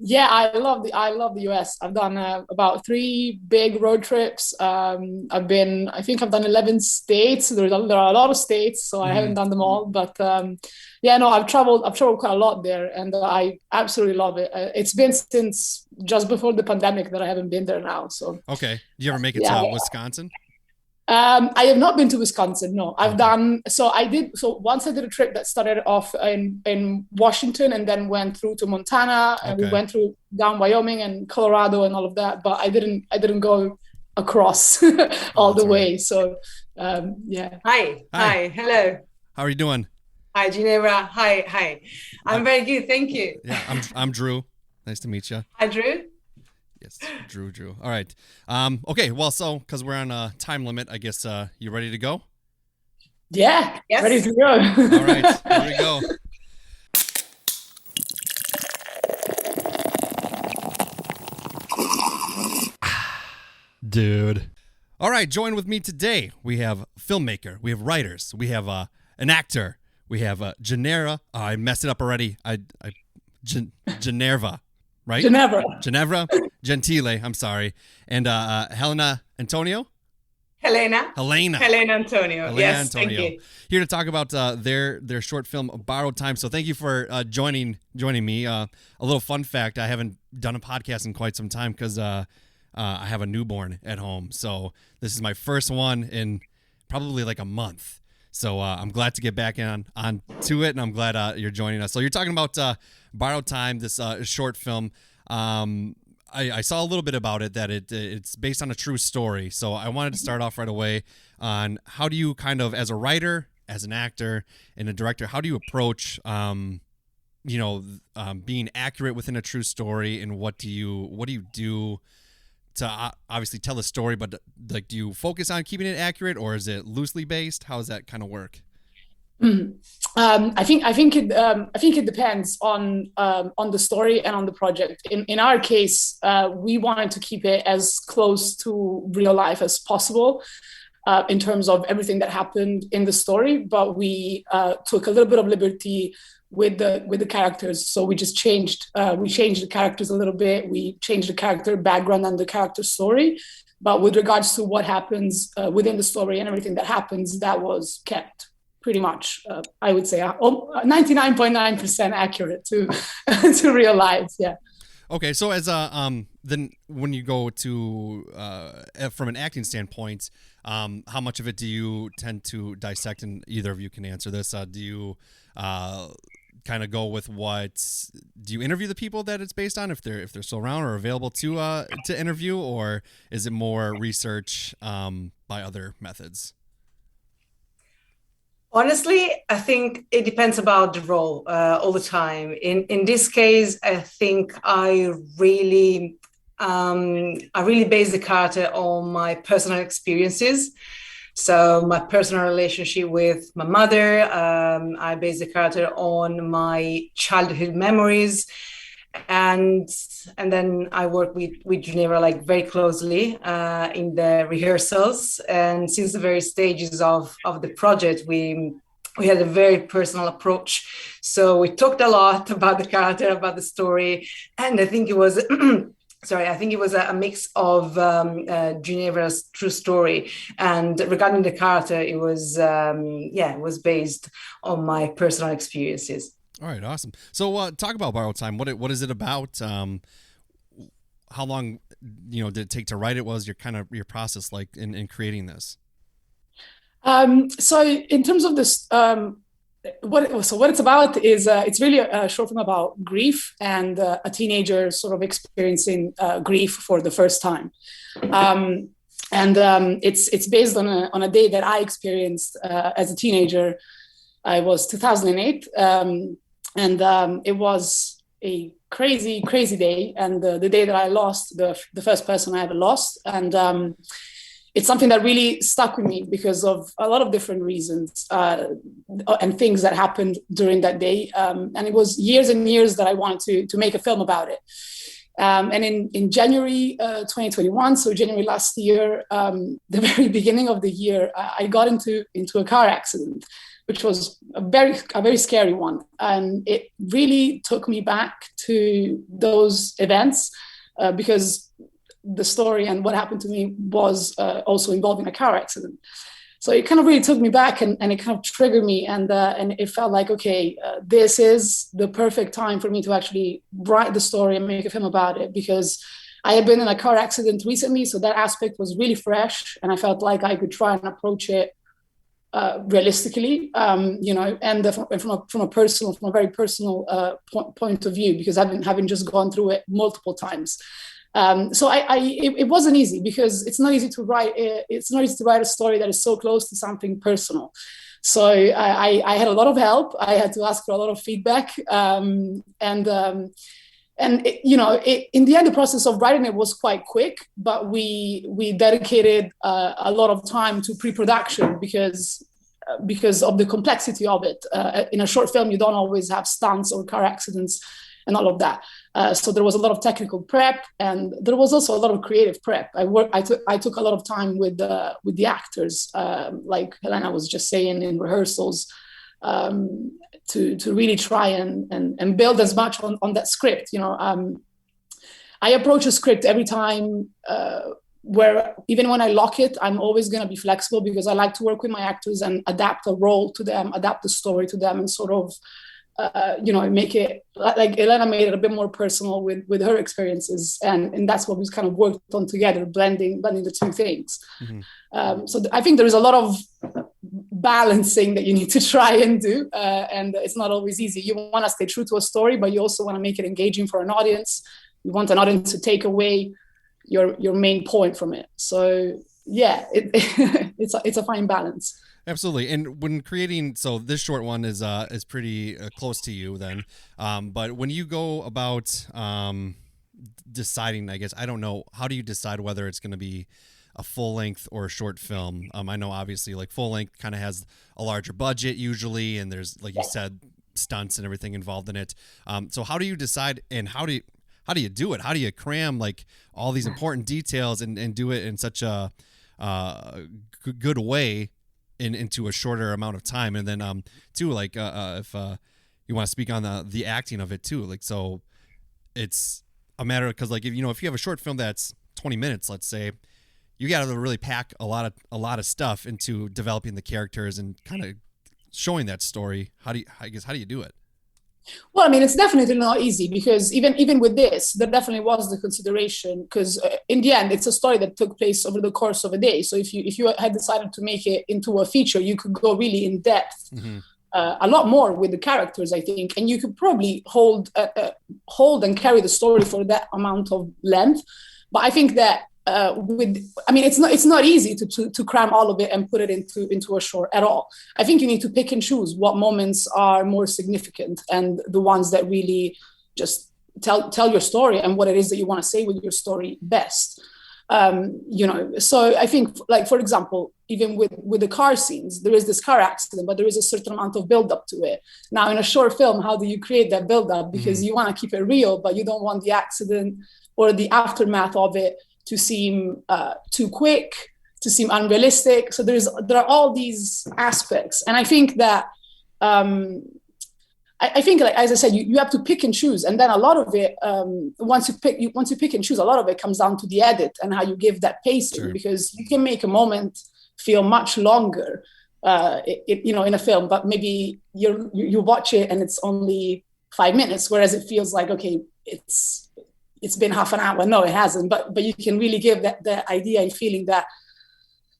Yeah, I love the US. I've done about three big road trips. I think I've done 11 states. There are a lot of states, so I haven't Hmm. done them all. But yeah, no, I've traveled quite a lot there, and I absolutely love it. It's been since just before the pandemic that I haven't been there now. So Okay. Do you ever make it yeah, to Wisconsin? I have not been to Wisconsin. No, I've Okay. done. So I did. So once I did a trip that started off in Washington and then went through to Montana, and we Okay. went through down Wyoming and Colorado and all of that. But I didn't go across Oh, all that's the all right. way. So yeah. Hi, Hi. hi, hello. How are you doing? Hi, Ginevra. Hi, hi. Uh, I'm very good, thank you. yeah, I'm Drew. Nice to meet you. Hi, Drew. Yes, Drew. All right. Okay. Well, so because we're on a time limit, I guess you ready to go? Yeah, ready Yes. to go. All right. Here we go. Dude. All right. Join with me today. We have filmmaker. We have writers. We have an actor. We have Ginevra. Oh, I messed it up already. Ginevra, right? Ginevra. Ginevra Gentile. I'm sorry. And Heléna Antonio. Helena. Helena. Helena Antonio. Helena Yes, thank Antonio, you. here to talk about their short film Borrowed Time. So thank you for joining me. A little fun fact: I haven't done a podcast in quite some time because I have a newborn at home. So this is my first one in probably like a month. So I'm glad to get back on to it, and I'm glad you're joining us. So you're talking about Borrowed Time, this short film. I saw a little bit about it, that it's based on a true story. So I wanted to start off right away on how do you kind of, as a writer, as an actor, and a director, how do you approach, being accurate within a true story, and what do you do to obviously tell the story, but like, do you focus on keeping it accurate, or is it loosely based? How does that kind of work? Mhm. I think it depends on the story and on the project. In our case, we wanted to keep it as close to real life as possible in terms of everything that happened in the story. But we took a little bit of liberty with the characters. So we changed the characters a little bit. We changed the character background and the character story. But with regards to what happens within the story and everything that happens, that was kept pretty much, I would say, 99.9% accurate to to real life. Yeah. Okay, so as then when you go to from an acting standpoint, how much of it do you tend to dissect? And either of you can answer this. Do you kind of go with do you interview the people that it's based on, if they're still around or available to interview, or is it more research by other methods? Honestly, I think it depends about the role all the time. In this case, I think I really base the character on my personal experiences. So my personal relationship with my mother, I base the character on my childhood memories, and then I work with Ginevra like very closely in the rehearsals. And since the very stages of the project, we had a very personal approach. So we talked a lot about the character, about the story, and I think it was. Sorry, I think it was a mix of Ginevra's true story, and regarding the character, it was based on my personal experiences. All right, awesome. So talk about Borrowed Time. What is it about? How long did it take to write it? What was your process like in creating this? So in terms of this, what it's about is it's really a short film about grief and a teenager sort of experiencing grief for the first time. And it's based on a day that I experienced as a teenager. I was 2008, and it was a crazy, crazy day, and the day that I lost the first person I ever lost. And it's something that really stuck with me because of a lot of different reasons and things that happened during that day. And it was years and years that I wanted to make a film about it. And in January 2021, so January last year, the very beginning of the year, I got into a car accident, which was a very scary one. And it really took me back to those events because the story and what happened to me was also involving a car accident. So it kind of really took me back and it kind of triggered me. And it felt like, okay, this is the perfect time for me to actually write the story and make a film about it, because I had been in a car accident recently. So that aspect was really fresh. And I felt like I could try and approach it realistically, and from a very personal point of view, because having just gone through it multiple times. So it wasn't easy, because it's not easy to write. It's not easy to write a story that is so close to something personal. So I had a lot of help. I had to ask for a lot of feedback, in the end, the process of writing it was quite quick, but we dedicated a lot of time to pre-production because of the complexity of it. In a short film, you don't always have stunts or car accidents and all of that. So there was a lot of technical prep, and there was also a lot of creative prep. I took a lot of time with the actors, like Heléna was just saying, in rehearsals, to really try and build as much on that script. I approach a script every time where even when I lock it, I'm always going to be flexible, because I like to work with my actors and adapt a role to them, adapt the story to them, and sort of make it like Heléna made it a bit more personal with her experiences, and that's what we kind of worked on together, blending the two things. Mm-hmm. So I think there is a lot of balancing that you need to try and do, and it's not always easy. You want to stay true to a story, but you also want to make it engaging for an audience. You want an audience to take away your main point from it. So yeah, it's a fine balance. Absolutely. And when creating, so this short one is pretty close to you then. But when you go about deciding, I guess, I don't know, how do you decide whether it's going to be a full length or a short film? I know obviously like full length kind of has a larger budget usually, and there's, like you said, stunts and everything involved in it. So how do you decide, and how do you do it? How do you cram like all these important details and do it in such a good way into a shorter amount of time? And then too, like if you want to speak on the acting of it too, like, so it's a matter of, because like if you have a short film that's 20 minutes, let's say, you got to really pack a lot of stuff into developing the characters and kind of showing that story. How do you do it? Well, I mean, it's definitely not easy, because even with this, there definitely was the consideration, because in the end, it's a story that took place over the course of a day. So if you had decided to make it into a feature, you could go really in depth, mm-hmm. A lot more with the characters, I think, and you could probably hold and carry the story for that amount of length. But I think that it's not easy to cram all of it and put it into a short at all. I think you need to pick and choose what moments are more significant, and the ones that really just tell your story and what it is that you want to say with your story best. So I think, like, for example, even with the car scenes, there is this car accident, but there is a certain amount of build-up to it. Now, in a short film, how do you create that build-up? Because mm-hmm. you want to keep it real, but you don't want the accident or the aftermath of it to seem too quick, to seem unrealistic. So there are all these aspects, and I think that like, as I said, you have to pick and choose, and then a lot of it, once you pick and choose, a lot of it comes down to the edit and how you give that pacing. Sure. Because you can make a moment feel much longer, in a film, but maybe you watch it and it's only 5 minutes, whereas it feels like, okay, it's been half an hour. No, it hasn't. But you can really give that idea and feeling that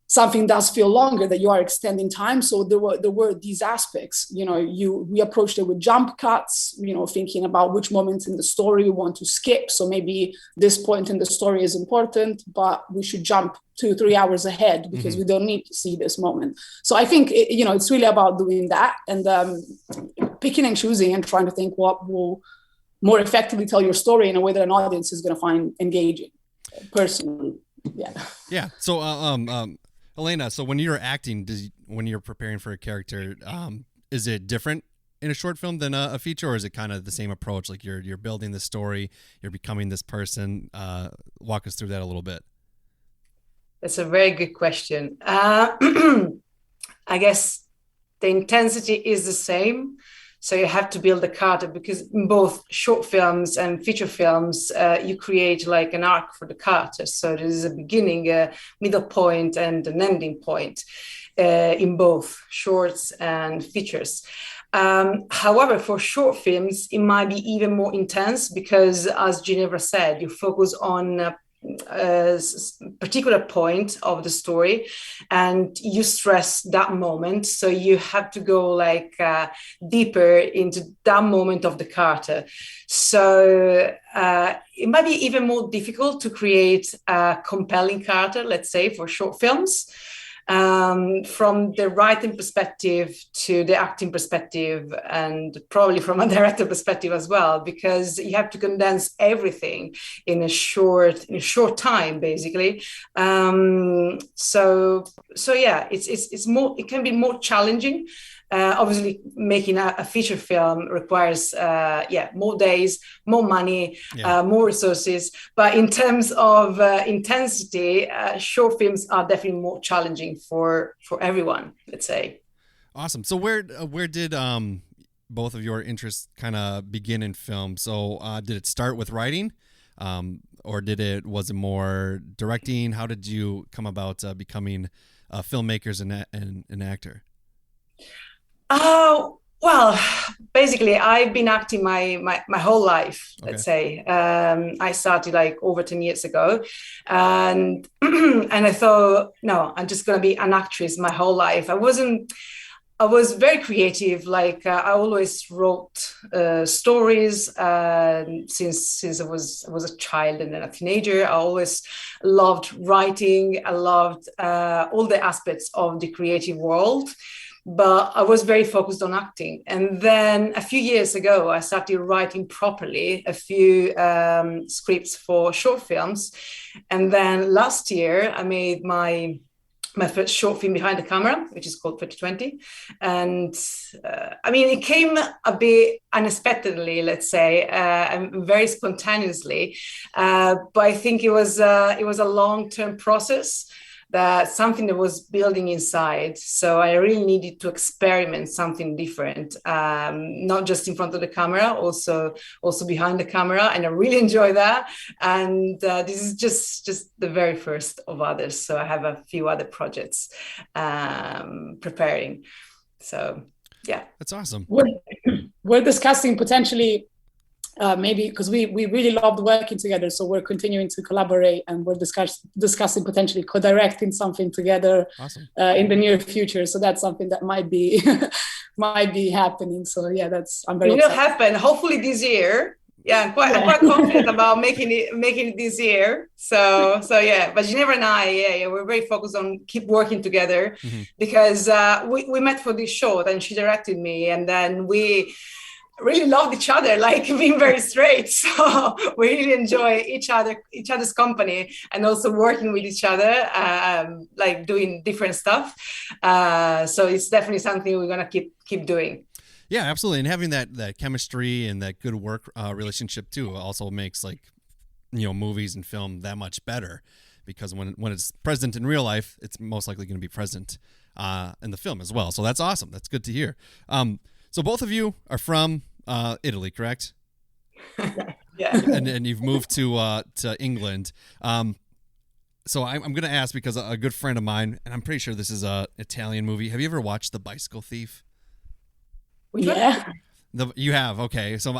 something does feel longer, that you are extending time. So there were these aspects. We approached it with jump cuts, thinking about which moments in the story we want to skip. So maybe this point in the story is important, but we should jump 2-3 hours ahead because mm-hmm. we don't need to see this moment. So I think it's really about doing that and picking and choosing and trying to think what will more effectively tell your story in a way that an audience is going to find engaging, personally. Yeah. So Heléna, so when you're acting, when you're preparing for a character, is it different in a short film than a feature, or is it kind of the same approach? Like you're building the story, you're becoming this person. Walk us through that a little bit. That's a very good question. I guess the intensity is the same. So you have to build a character, because in both short films and feature films, you create like an arc for the character. So there is a beginning, a middle point, and an ending point in both shorts and features. However, for short films, it might be even more intense because, as Ginevra said, you focus on a particular point of the story and you stress that moment, so you have to go like deeper into that moment of the character. So it might be even more difficult to create a compelling character, let's say, for short films, from the writing perspective to the acting perspective, and probably from a director perspective as well, because you have to condense everything in a short time, basically. So yeah, it's more, it can be more challenging. Obviously, making a feature film requires, more days, more money, more resources. But in terms of intensity, short films are definitely more challenging for everyone, let's say. Awesome. So where did both of your interests kind of begin in film? So did it start with writing, or was it more directing? How did you come about becoming filmmakers and an actor? Well, basically, I've been acting my whole life, let's say. I started like over 10 years ago, and and I thought, no, I'm just going to be an actress my whole life. I was very creative. Like I always wrote stories since I was a child and then a teenager. I always loved writing. I loved all the aspects of the creative world. But I was very focused on acting. And then a few years ago, I started writing properly a few scripts for short films. And then last year, I made my first short film behind the camera, which is called 2020. And I mean, it came a bit unexpectedly, let's say, and very spontaneously. But I think it was a long-term process. That's something that was building inside. So I really needed to experiment something different, not just in front of the camera, also behind the camera. And I really enjoy that. And this is just the very first of others. So I have a few other projects preparing. So, yeah. That's awesome. We're discussing potentially maybe because we really loved working together, so we're continuing to collaborate, and we're discussing potentially co-directing something together. Awesome. In the near future. So that's something that might be happening. So yeah, I'm very excited. It will happen hopefully this year. Yeah, I'm quite confident about making it this year. So yeah, but Ginevra and I, we're very focused on keep working together, because we met for this show, and she directed me, and then we really loved each other, like being very straight. So we really enjoy each other's company, and also working with each other, like doing different stuff. So it's definitely something we're gonna keep doing. Yeah, absolutely. And having that chemistry and that good work relationship too also makes, like, movies and film that much better, because when it's present in real life, it's most likely going to be present in the film as well. So that's awesome. That's good to hear. So both of you are from Italy, correct? Yeah. And you've moved to England. So I'm going to ask, because a good friend of mine, and I'm pretty sure this is an Italian movie. Have you ever watched The Bicycle Thief? Yeah. You have? Okay. So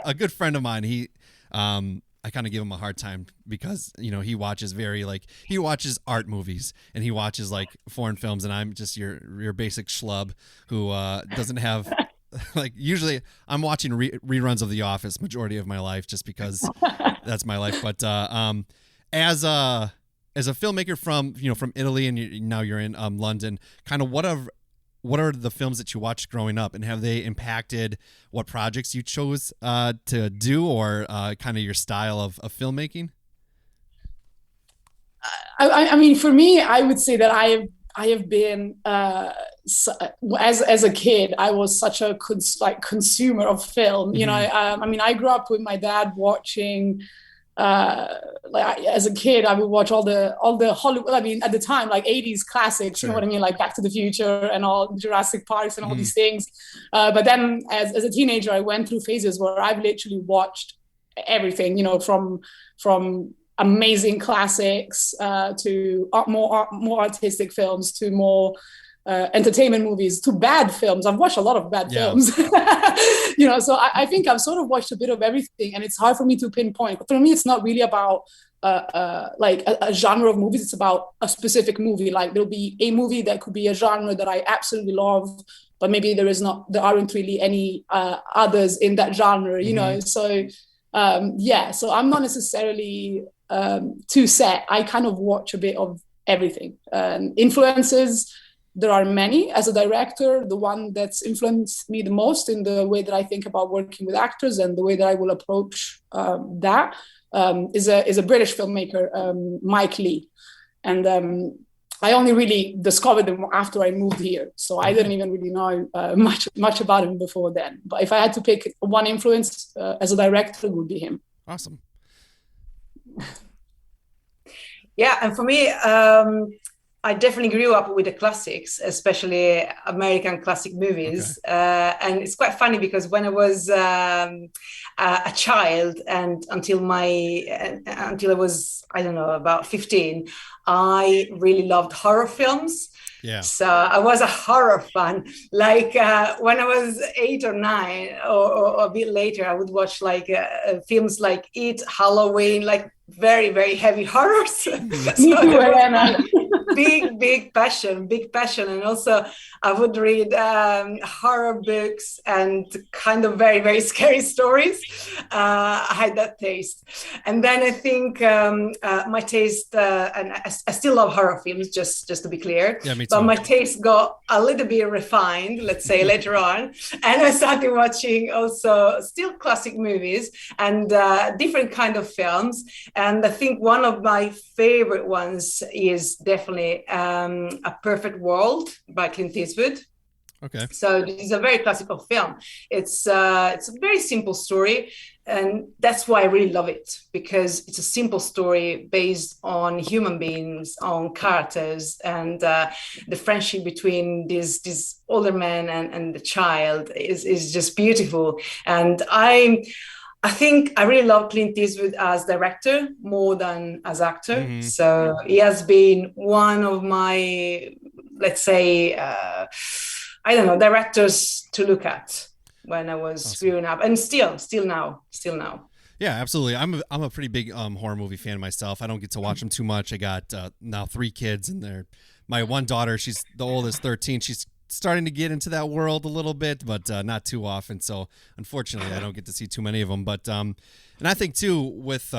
a good friend of mine, he I kind of give him a hard time because, he watches he watches art movies and he watches like foreign films, and I'm just your basic schlub who doesn't have like, usually I'm watching reruns of The Office majority of my life just because that's my life. But as a filmmaker from Italy, and now you're in London, kind of what are the films that you watched growing up, and have they impacted what projects you chose to do, or kind of your style of filmmaking? I mean, for me, I would say that I have been as a kid, I was such a consumer of film. I mean, I grew up with my dad watching like as a kid, I would watch all the Hollywood. I mean, at the time, like 80s classics. Sure. You know what I mean, like Back to the Future and all Jurassic Parks and all these things. But then, as a teenager, I went through phases where I've literally watched everything. You know, from amazing classics to more artistic films to more entertainment movies to bad films. I've watched a lot of bad films. You know, so I think I've sort of watched a bit of everything, and it's hard for me to pinpoint. For me, it's not really about like a genre of movies. It's about a specific movie. Like there'll be a movie that could be a genre that I absolutely love, but maybe there aren't really any others in that genre, you know? So so I'm not necessarily too set. I kind of watch a bit of everything. Influences, there are many. As a director, the one that's influenced me the most in the way that I think about working with actors and the way that I will approach that is a British filmmaker, Mike Leigh. And I only really discovered him after I moved here. So I didn't even really know much about him before then. But if I had to pick one influence as a director, it would be him. Awesome. Yeah, and for me, I definitely grew up with the classics, especially American classic movies. Okay. And it's quite funny because when I was a child and until I was, I don't know, about 15, I really loved horror films. Yeah. So I was a horror fan. Like when I was 8 or 9 or a bit later, I would watch like films like It, Halloween, like very, very heavy horrors. Me too, Heléna. big passion. And also I would read horror books and kind of very, very scary stories. I had that taste. And then I think my taste, and I still love horror films, just to be clear. Yeah, me too. But my taste got a little bit refined, let's say, later on. And I started watching also still classic movies and different kind of films. And I think one of my favorite ones is definitely A Perfect World by Clint Eastwood. Okay. So this is a very classical film. It's a very simple story, and that's why I really love it, because it's a simple story based on human beings, on characters, and the friendship between this older man and the child is just beautiful. And I think I really love Clint Eastwood as director more than as actor. Mm-hmm. So he has been one of my, let's say, I don't know, directors to look at when I was growing up, and still now. Yeah, absolutely. I'm a pretty big horror movie fan myself. I don't get to watch them too much. I got now 3 kids, and my one daughter, she's the oldest, 13. She's starting to get into that world a little bit, but not too often. So unfortunately, I don't get to see too many of them. But and I think too with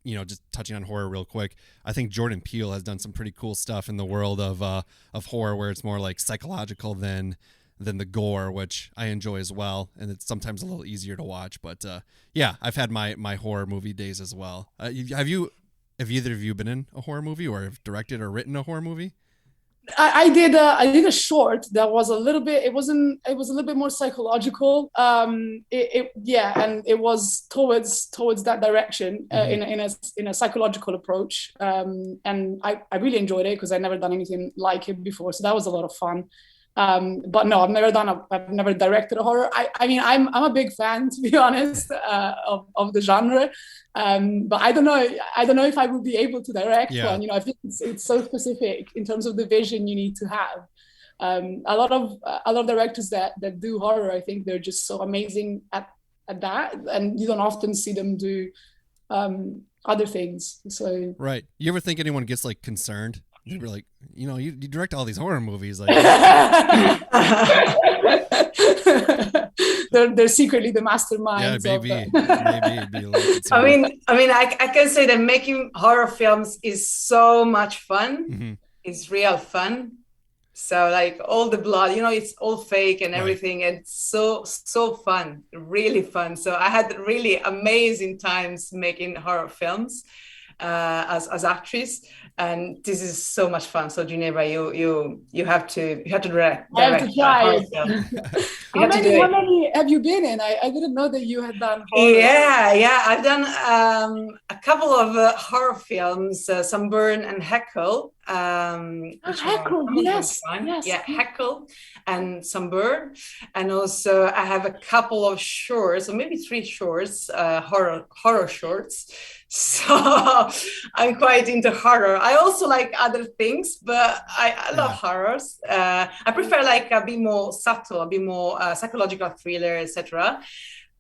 just touching on horror real quick, I think Jordan Peele has done some pretty cool stuff in the world of horror, where it's more like psychological than the gore, which I enjoy as well, and it's sometimes a little easier to watch. But yeah, I've had my horror movie days as well. Have either of you been in a horror movie, or have directed or written a horror movie? I did a short that was a little bit, it was a little bit more psychological. And it was towards that direction, in a psychological approach. And I really enjoyed it because I'd never done anything like it before. So that was a lot of fun. But no, I've never directed a horror. I mean, I'm a big fan, to be honest, of the genre. But I don't know if I would be able to direct one. You know, I think it's so specific in terms of the vision you need to have. A lot of directors that do horror, I think they're just so amazing at that, and you don't often see them do other things. So right. You ever think anyone gets like concerned? You were like, you direct all these horror movies, like they're secretly the masterminds. Yeah, maybe it'd be a little I mean, I can say that making horror films is so much fun. Mm-hmm. It's real fun. So like all the blood, it's all fake and everything. Right. It's so fun, really fun. So I had really amazing times making horror films. as actress, and this is so much fun. So Ginevra, you have to direct I have to a try horror it. film. You How have to do it. many have you been in? I didn't know that you had done horror. Yeah, I've done a couple of horror films, Sunburn and Heckle, which are Heckle, Amazon yes, Prime. yes. Yeah, Heckle and Sunburn, and also I have a couple of shorts, or maybe 3 shorts, horror shorts. So I'm quite into horror. I also like other things, but I love horrors. I prefer like a bit more subtle, a bit more psychological thriller, etc.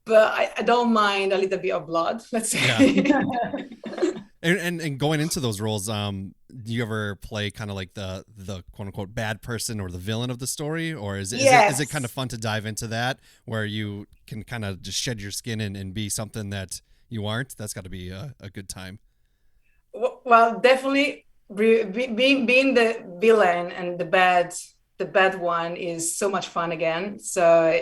But I don't mind a little bit of blood, let's say. Yeah. And going into those roles, do you ever play kind of like the quote unquote bad person or the villain of the story, or is it kind of fun to dive into that where you can kind of just shed your skin and be something that you aren't? That's got to be a good time. Well, definitely being the villain and the bad one is so much fun again. So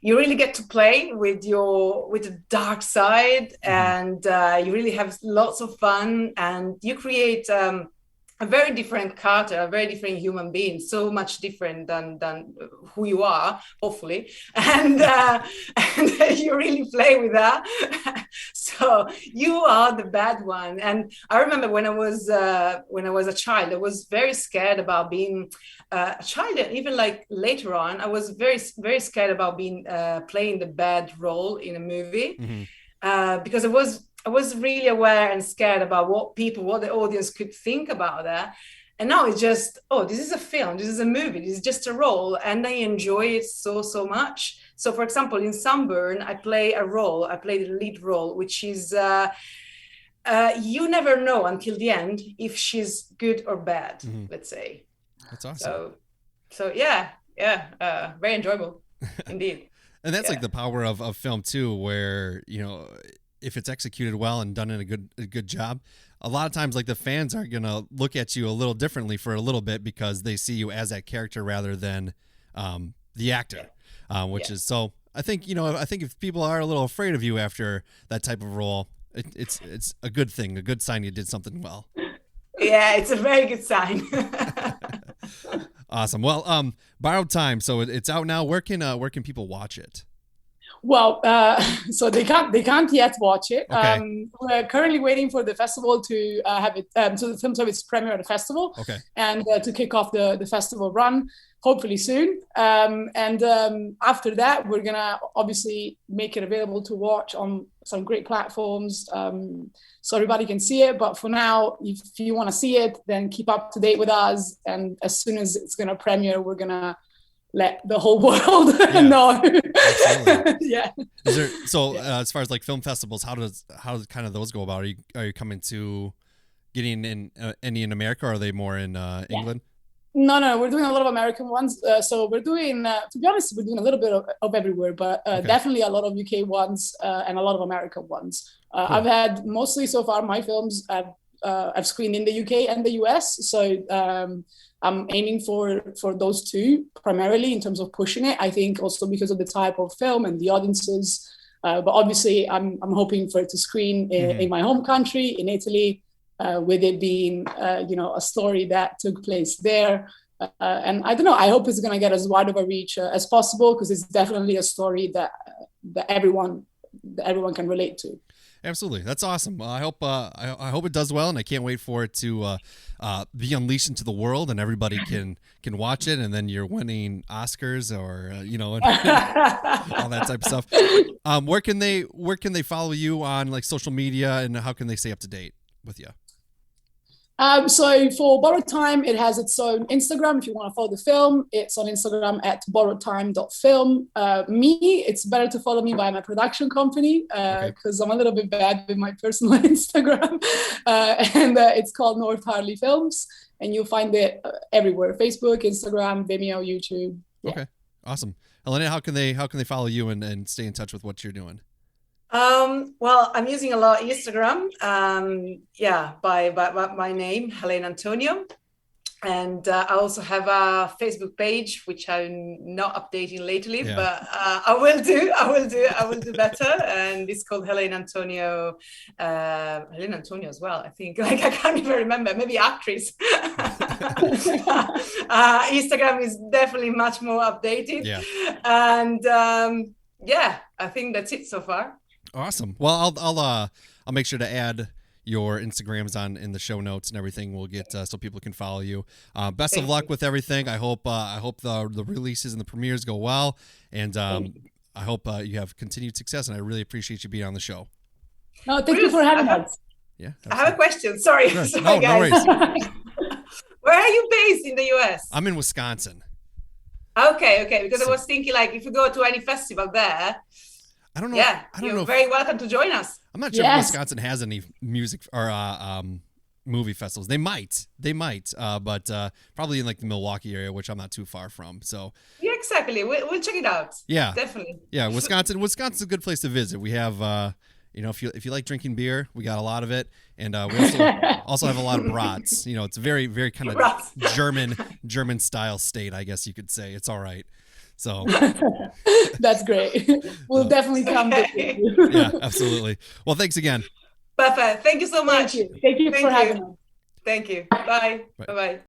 you really get to play with the dark side, and you really have lots of fun, and you create a very different character, a very different human being, so much different than who you are, hopefully, and you really play with that. So you are the bad one. And I remember when I was a child, I was very scared about being a child, and even like later on, I was very, very scared about being playing the bad role in a movie, because I was really aware and scared about what the audience could think about that. And now it's just, this is a film, this is a movie, this is just a role, and I enjoy it so much. So, for example, in Sunburn, I play the lead role, which is you never know until the end if she's good or bad. Let's say. That's awesome. So yeah, very enjoyable indeed. And that's like the power of film too, where if it's executed well and done in a good job, a lot of times like the fans are gonna look at you a little differently for a little bit because they see you as that character rather than the actor, which is so. I think if people are a little afraid of you after that type of role, it's a good thing, a good sign you did something well. Yeah, it's a very good sign. Awesome. Well, Borrowed Time. So it's out now. Where can people watch it? Well, so they can't yet watch it. Okay. We're currently waiting for the festival to have it, so the film service premiere at the festival, and to kick off the festival run, hopefully soon. And after that, we're gonna obviously make it available to watch on some great platforms, so everybody can see it. But for now, if you want to see it, then keep up to date with us. And as soon as it's gonna premiere, we're gonna let the whole world know. Yeah. Is there, so as far as like film festivals, how does kind of those go about? Are you coming to getting in any in America, or are they more in England? No, we're doing a lot of American ones. So we're doing, to be honest, we're doing a little bit of everywhere, but definitely a lot of UK ones and a lot of American ones. Cool. I've had mostly so far my films I've screened in the UK and the US. So I'm aiming for those two primarily in terms of pushing it. I think also because of the type of film and the audiences. But obviously, I'm hoping for it to screen in my home country, in Italy, with it being a story that took place there. And I don't know. I hope it's going to get as wide of a reach as possible, because it's definitely a story that everyone can relate to. Absolutely, that's awesome. I hope it does well, and I can't wait for it to be unleashed into the world, and everybody can watch it, and then you're winning Oscars or all that type of stuff. Where can they follow you on like social media, and how can they stay up to date with you? So for Borrowed Time, it has its own Instagram. If you want to follow the film, it's on Instagram at borrowedtime.film. It's better to follow me by my production company, because I'm a little bit bad with my personal Instagram. And it's called North Harley Films, and you'll find it everywhere: Facebook, Instagram, Vimeo, YouTube. Yeah. Okay, awesome. Heléna, how can they follow you and stay in touch with what you're doing? Well, I'm using a lot of Instagram. By my name, Heléna Antonio. And I also have a Facebook page, which I'm not updating lately, but I will do better. And it's called Heléna Antonio. Heléna Antonio as well, I think. Like, I can't even remember. Maybe actress. Instagram is definitely much more updated. Yeah. And I think that's it so far. Awesome. Well, I'll make sure to add your Instagrams in the show notes and everything. We'll get so people can follow you. Best of luck with everything. I hope the releases and the premieres go well, and I hope you have continued success. And I really appreciate you being on the show. No, thank you for having us. Yeah, absolutely. I have a question. Sorry, sure. Sorry, guys. No worries. Where are you based in the US? I'm in Wisconsin. Okay, because I was thinking, like, if you go to any festival there, I don't know. Yeah, I don't know. You're very welcome to join us. I'm not sure if Wisconsin has any music or movie festivals. They might, but probably in like the Milwaukee area, which I'm not too far from. So yeah, exactly. We'll check it out. Yeah, definitely. Yeah, Wisconsin's a good place to visit. We have, if you like drinking beer, we got a lot of it, and we also have a lot of brats. It's a very, very kind of German style state, I guess you could say. It's all right. So that's great. We'll definitely come. Yeah, absolutely. Well, thanks again. Perfect. Thank you so much. Thank you for having us. Thank you. Bye. Bye.